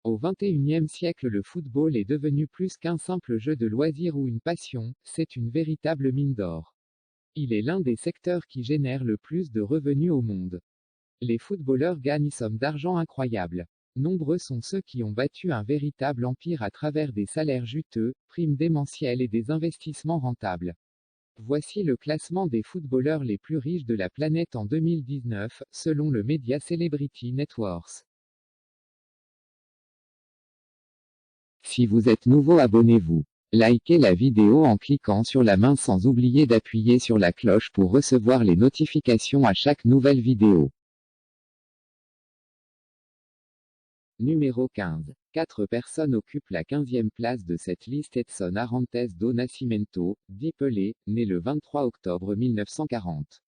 Au XXIe siècle, le football est devenu plus qu'un simple jeu de loisir ou une passion, c'est une véritable mine d'or. Il est l'un des secteurs qui génère le plus de revenus au monde. Les footballeurs gagnent une somme d'argent incroyable. Nombreux sont ceux qui ont bâti un véritable empire à travers des salaires juteux, primes démentielles et des investissements rentables. Voici le classement des footballeurs les plus riches de la planète en 2019, selon le média Celebrity Net Worth. Si vous êtes nouveau, abonnez-vous. Likez la vidéo en cliquant sur la main sans oublier d'appuyer sur la cloche pour recevoir les notifications à chaque nouvelle vidéo. Numéro 15. 4 personnes occupent la 15e place de cette liste. Edson Arantes do Nascimento, dit Pelé, né le 23 octobre 1940.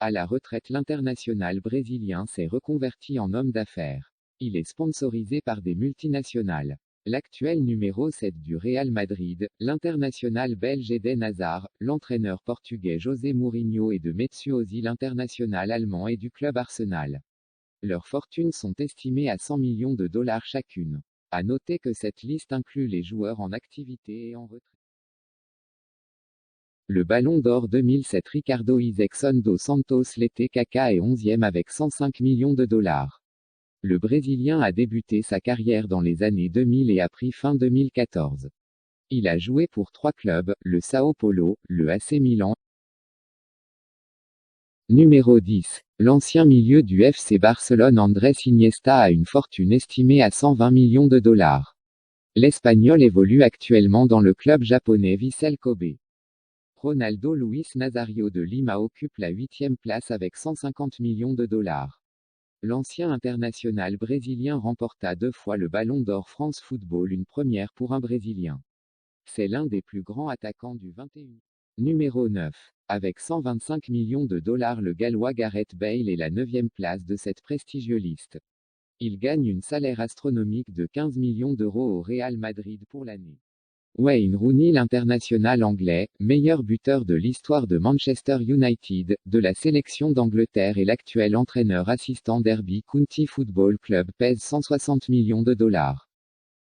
À la retraite, l'international brésilien s'est reconverti en homme d'affaires. Il est sponsorisé par des multinationales. L'actuel numéro 7 du Real Madrid, l'international belge Eden Hazard, l'entraîneur portugais José Mourinho et de Mesut Özil, l'international allemand, et du club Arsenal. Leurs fortunes sont estimées à 100 millions de dollars chacune. À noter que cette liste inclut les joueurs en activité et en retraite. Le Ballon d'Or 2007, Ricardo Izekson dos Santos. L'été, Kaká est 11e avec 105 millions de dollars. Le Brésilien a débuté sa carrière dans les années 2000 et a pris fin 2014. Il a joué pour 3 clubs, le Sao Paulo, le AC Milan. Numéro 10. L'ancien milieu du FC Barcelone Andrés Iniesta a une fortune estimée à 120 millions de dollars. L'Espagnol évolue actuellement dans le club japonais Vissel Kobe. Ronaldo Luis Nazario de Lima occupe la 8e place avec 150 millions de dollars. L'ancien international brésilien remporta 2 fois le Ballon d'Or. France Football, une première pour un Brésilien. C'est l'un des plus grands attaquants du 21e. Numéro 9. Avec 125 millions de dollars, le Gallois Gareth Bale est la 9e place de cette prestigieuse liste. Il gagne un salaire astronomique de 15 millions d'euros au Real Madrid pour l'année. Wayne Rooney, l'international anglais, meilleur buteur de l'histoire de Manchester United, de la sélection d'Angleterre et l'actuel entraîneur assistant Derby County Football Club, pèse 160 millions de dollars.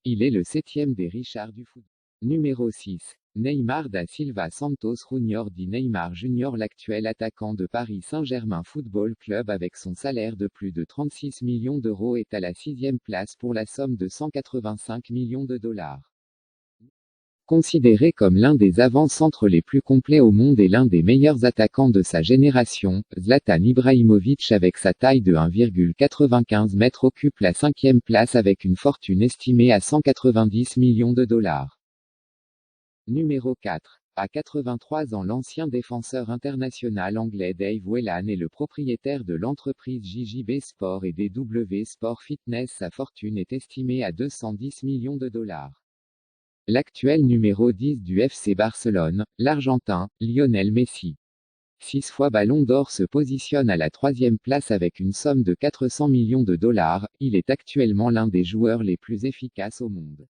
Il est le 7e des Richards du foot. Numéro 6. Neymar da Silva Santos Junior dit Neymar Junior. L'actuel attaquant de Paris Saint-Germain Football Club, avec son salaire de plus de 36 millions d'euros, est à la 6e place pour la somme de 185 millions de dollars. Considéré comme l'un des avant-centres les plus complets au monde et l'un des meilleurs attaquants de sa génération, Zlatan Ibrahimovic, avec sa taille de 1,95 m, occupe la 5e place avec une fortune estimée à 190 millions de dollars. Numéro 4. À 83 ans, l'ancien défenseur international anglais Dave Whelan est le propriétaire de l'entreprise JJB Sport et DW Sport Fitness. Sa fortune est estimée à 210 millions de dollars. L'actuel numéro 10 du FC Barcelone, l'Argentin, Lionel Messi. 6 fois Ballon d'Or, se positionne à la 3e place avec une somme de 400 millions de dollars. Il est actuellement l'un des joueurs les plus efficaces au monde.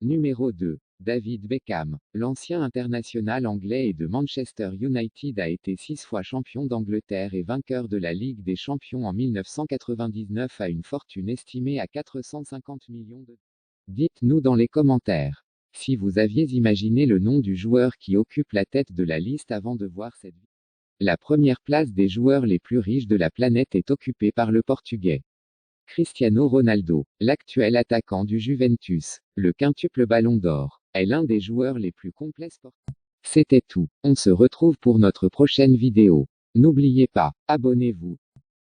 Numéro 2. David Beckham. L'ancien international anglais et de Manchester United a été 6 fois champion d'Angleterre et vainqueur de la Ligue des Champions en 1999, a une fortune estimée à 450 millions de dollars. Dites-nous dans les commentaires si vous aviez imaginé le nom du joueur qui occupe la tête de la liste avant de voir cette vidéo. La première place des joueurs les plus riches de la planète est occupée par le Portugais Cristiano Ronaldo, l'actuel attaquant du Juventus, le quintuple Ballon d'Or, est l'un des joueurs les plus complets sportifs. C'était tout. On se retrouve pour notre prochaine vidéo. N'oubliez pas, abonnez-vous.